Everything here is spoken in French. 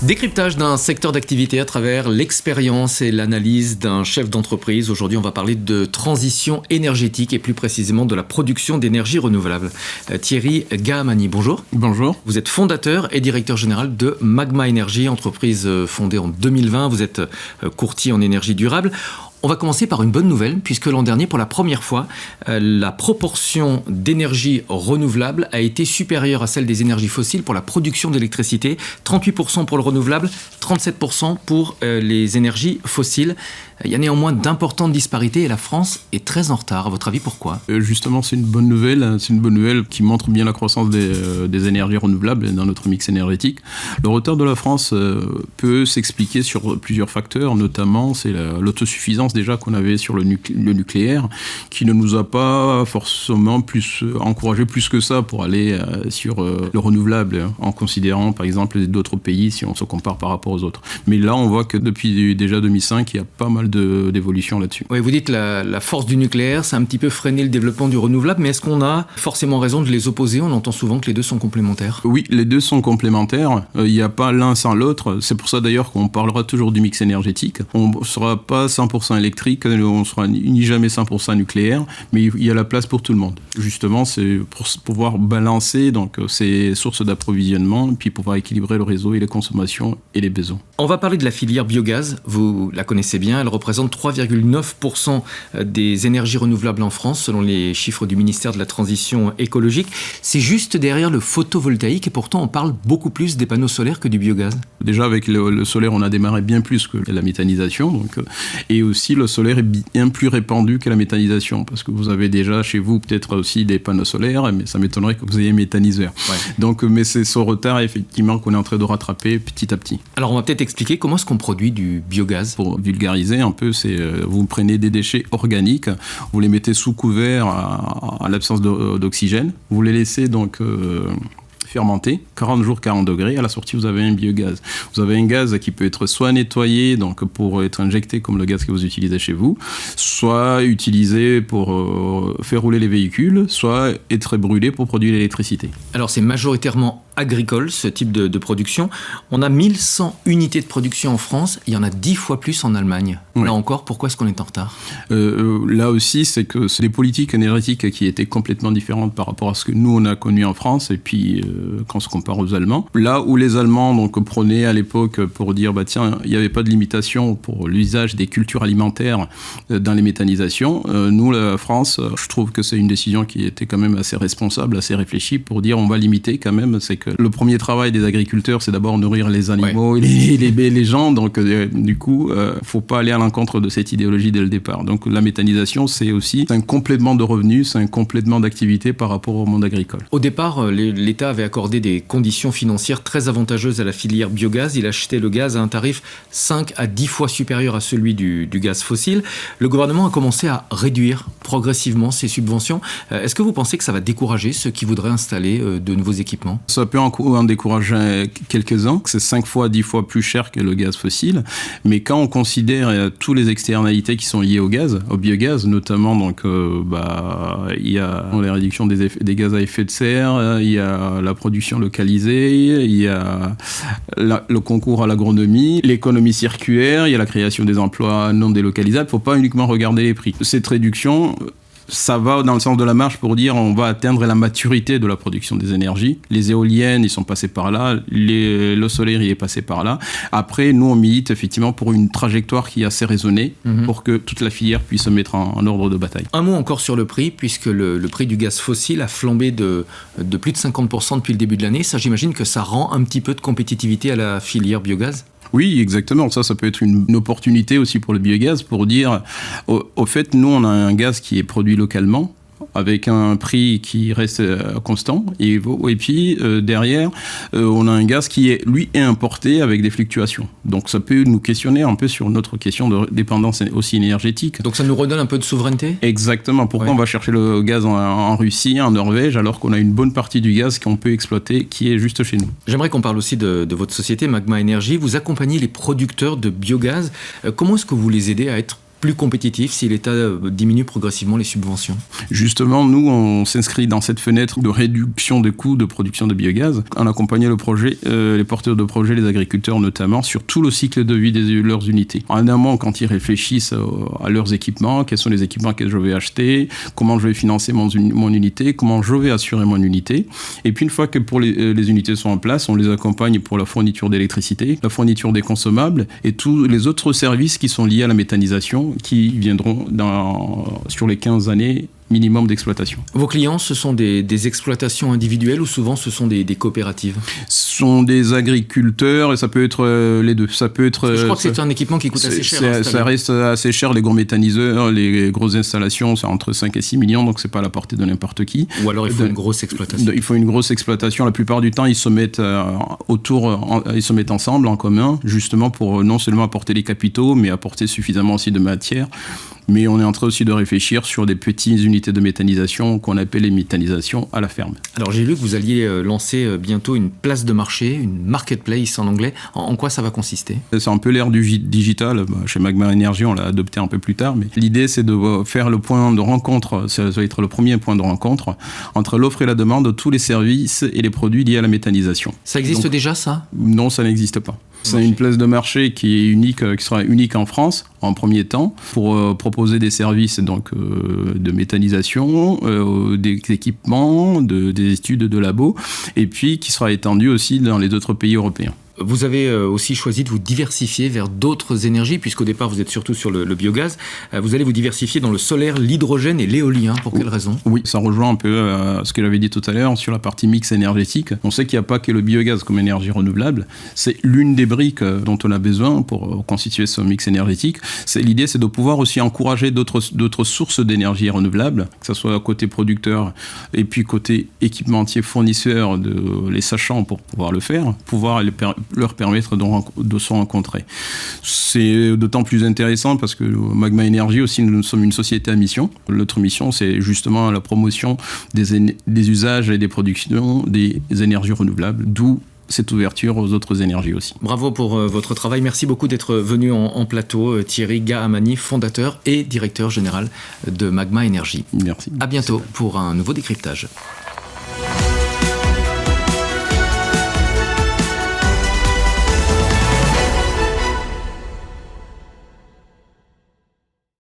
Décryptage d'un secteur d'activité à travers l'expérience et l'analyse d'un chef d'entreprise. Aujourd'hui, on va parler de transition énergétique et plus précisément de la production d'énergie renouvelable. Thierry Gahamani, bonjour. Bonjour. Vous êtes fondateur et directeur général de Magma Energy, entreprise fondée en 2020. Vous êtes courtier en énergie durable. On va commencer par une bonne nouvelle, puisque l'an dernier, pour la première fois, la proportion d'énergie renouvelable a été supérieure à celle des énergies fossiles pour la production d'électricité. 38% pour le renouvelable, 37% pour les énergies fossiles. Il y a néanmoins d'importantes disparités et la France est très en retard. À votre avis, pourquoi ? Justement, c'est une bonne nouvelle. C'est une bonne nouvelle qui montre bien la croissance des énergies renouvelables dans notre mix énergétique. Le retard de la France peut s'expliquer sur plusieurs facteurs, notamment c'est l'autosuffisance déjà qu'on avait sur le nucléaire, qui ne nous a pas forcément encouragé plus que ça pour aller sur le renouvelable, en considérant par exemple d'autres pays si on se compare par rapport aux autres. Mais là, on voit que depuis déjà 2005, il y a pas mal d'évolution là-dessus. Oui, vous dites la force du nucléaire, ça a un petit peu freiné le développement du renouvelable, mais est-ce qu'on a forcément raison de les opposer ? On entend souvent que les deux sont complémentaires. Oui, les deux sont complémentaires. Il n'y a pas l'un sans l'autre. C'est pour ça d'ailleurs qu'on parlera toujours du mix énergétique. On ne sera pas 100% électrique, on ne sera ni jamais 100% nucléaire, mais il y a la place pour tout le monde. Justement, c'est pour pouvoir balancer donc, ces sources d'approvisionnement, puis pouvoir équilibrer le réseau et les consommations et les besoins. On va parler de la filière biogaz. Vous la connaissez bien, elle représente 3,9% des énergies renouvelables en France, selon les chiffres du ministère de la Transition écologique. C'est juste derrière le photovoltaïque et pourtant on parle beaucoup plus des panneaux solaires que du biogaz. Déjà avec le solaire, on a démarré bien plus que la méthanisation. Donc, et aussi le solaire est bien plus répandu que la méthanisation, parce que vous avez déjà chez vous peut-être aussi des panneaux solaires, mais ça m'étonnerait que vous ayez un méthaniseur. Ouais. Donc, mais c'est ce retard effectivement qu'on est en train de rattraper petit à petit. Alors on va peut-être expliquer comment est-ce qu'on produit du biogaz. Pour vulgariser un peu, c'est vous prenez des déchets organiques, vous les mettez sous couvert à l'absence d'oxygène, vous les laissez donc fermenté, 40 jours, 40 degrés. À la sortie, vous avez un biogaz. Vous avez un gaz qui peut être soit nettoyé, donc pour être injecté comme le gaz que vous utilisez chez vous, soit utilisé pour faire rouler les véhicules, soit être brûlé pour produire l'électricité. Alors, c'est majoritairement agricole, ce type de production. On a 1100 unités de production en France. Il y en a 10 fois plus en Allemagne. Oui. Là encore, pourquoi est-ce qu'on est en retard ? Là aussi, c'est que c'est des politiques énergétiques qui étaient complètement différentes par rapport à ce que nous, on a connu en France, et puis quand on se compare aux Allemands. Là où les Allemands donc, prenaient à l'époque pour dire, bah, tiens, il n'y avait pas de limitation pour l'usage des cultures alimentaires dans les méthanisations, nous, la France, je trouve que c'est une décision qui était quand même assez responsable, assez réfléchie, pour dire on va limiter quand même. C'est que le premier travail des agriculteurs, c'est d'abord nourrir les animaux et les gens. Donc, du coup, faut pas aller à l'encontre de cette idéologie dès le départ. Donc, la méthanisation, c'est un complément de revenus, c'est un complément d'activité par rapport au monde agricole. Au départ, l'État avait accordé des conditions financières très avantageuses à la filière biogaz. Il achetait le gaz à un tarif 5 à 10 fois supérieur à celui du gaz fossile. Le gouvernement a commencé à réduire progressivement ses subventions. Est-ce que vous pensez que ça va décourager ceux qui voudraient installer de nouveaux équipements ? Ça peut en décourager quelques-uns, que c'est 5 fois, 10 fois plus cher que le gaz fossile. Mais quand on considère toutes les externalités qui sont liées au biogaz, notamment, donc, il y a la réduction des gaz à effet de serre, il y a la production localisée, il y a le concours à l'agronomie, l'économie circulaire, il y a la création des emplois non délocalisables. Il ne faut pas uniquement regarder les prix. Cette réduction, ça va dans le sens de la marche pour dire on va atteindre la maturité de la production des énergies. Les éoliennes, ils sont passés par là. Le solaire, il est passé par là. Après, nous, on milite effectivement pour une trajectoire qui est assez raisonnée pour que toute la filière puisse se mettre en ordre de bataille. Un mot encore sur le prix, puisque le prix du gaz fossile a flambé de plus de 50% depuis le début de l'année. Ça, j'imagine que ça rend un petit peu de compétitivité à la filière biogaz ? Oui, exactement. Ça peut être une opportunité aussi pour le biogaz pour dire, au fait, nous, on a un gaz qui est produit localement, avec un prix qui reste constant. Et puis, derrière, on a un gaz qui est, lui, importé avec des fluctuations. Donc, ça peut nous questionner un peu sur notre question de dépendance aussi énergétique. Donc, ça nous redonne un peu de souveraineté ? Exactement. Pourquoi on va chercher le gaz en Russie, en Norvège, alors qu'on a une bonne partie du gaz qu'on peut exploiter, qui est juste chez nous ? J'aimerais qu'on parle aussi de votre société, Magma Energy. Vous accompagnez les producteurs de biogaz. Comment est-ce que vous les aidez à être plus compétitif si l'État diminue progressivement les subventions? Justement, nous, on s'inscrit dans cette fenêtre de réduction des coûts de production de biogaz. On accompagne le projet, les porteurs de projets, les agriculteurs notamment, sur tout le cycle de vie de leurs unités. En amont, quand ils réfléchissent à leurs équipements, quels sont les équipements que je vais acheter, comment je vais financer mon unité, comment je vais assurer mon unité. Et puis une fois que pour les unités sont en place, on les accompagne pour la fourniture d'électricité, la fourniture des consommables et tous les autres services qui sont liés à la méthanisation qui viendront sur les 15 années minimum d'exploitation. Vos clients, ce sont des exploitations individuelles ou souvent ce sont des coopératives? Ce sont des agriculteurs et ça peut être les deux. Ça peut être. Je crois que c'est un équipement qui coûte assez cher. Ça reste assez cher, les gros méthaniseurs, les grosses installations, c'est entre 5 et 6 millions, donc c'est pas à la portée de n'importe qui. Ou alors il faut une grosse exploitation. Il faut une grosse exploitation. La plupart du temps, ils se mettent ils se mettent ensemble, en commun, justement pour non seulement apporter les capitaux, mais apporter suffisamment aussi de matière. Mais on est en train aussi de réfléchir sur des petites unités de méthanisation qu'on appelle les méthanisations à la ferme. Alors j'ai lu que vous alliez lancer bientôt une place de marché, une marketplace en anglais. En quoi ça va consister? C'est un peu l'ère du digital. Chez Magma Energy, on l'a adopté un peu plus tard. Mais l'idée, c'est de faire le point de rencontre, ça va être le premier point de rencontre entre l'offre et la demande de tous les services et les produits liés à la méthanisation. Ça existe déjà, ça? Non, ça n'existe pas. C'est une place de marché qui est unique, qui sera unique en France en premier temps pour proposer des services donc de méthanisation, des équipements, des études de labo, et puis qui sera étendu aussi dans les autres pays européens. Vous avez aussi choisi de vous diversifier vers d'autres énergies, puisqu'au départ vous êtes surtout sur le biogaz. Vous allez vous diversifier dans le solaire, l'hydrogène et l'éolien. Pour quelle raison? Oui, ça rejoint un peu ce que j'avais dit tout à l'heure sur la partie mix énergétique. On sait qu'il n'y a pas que le biogaz comme énergie renouvelable. C'est l'une des briques dont on a besoin pour constituer ce mix énergétique. L'idée, c'est de pouvoir aussi encourager d'autres sources d'énergie renouvelable, que ce soit côté producteur et puis côté équipementier fournisseur, les sachants pour pouvoir le faire, pouvoir leur permettre de se rencontrer. C'est d'autant plus intéressant parce que Magma Energy aussi, nous sommes une société à mission. Notre mission, c'est justement la promotion des usages et des productions des énergies renouvelables, d'où cette ouverture aux autres énergies aussi. Bravo pour votre travail. Merci beaucoup d'être venu en plateau. Thierry Gahamani, fondateur et directeur général de Magma Energy. Merci. À bientôt pour un nouveau décryptage.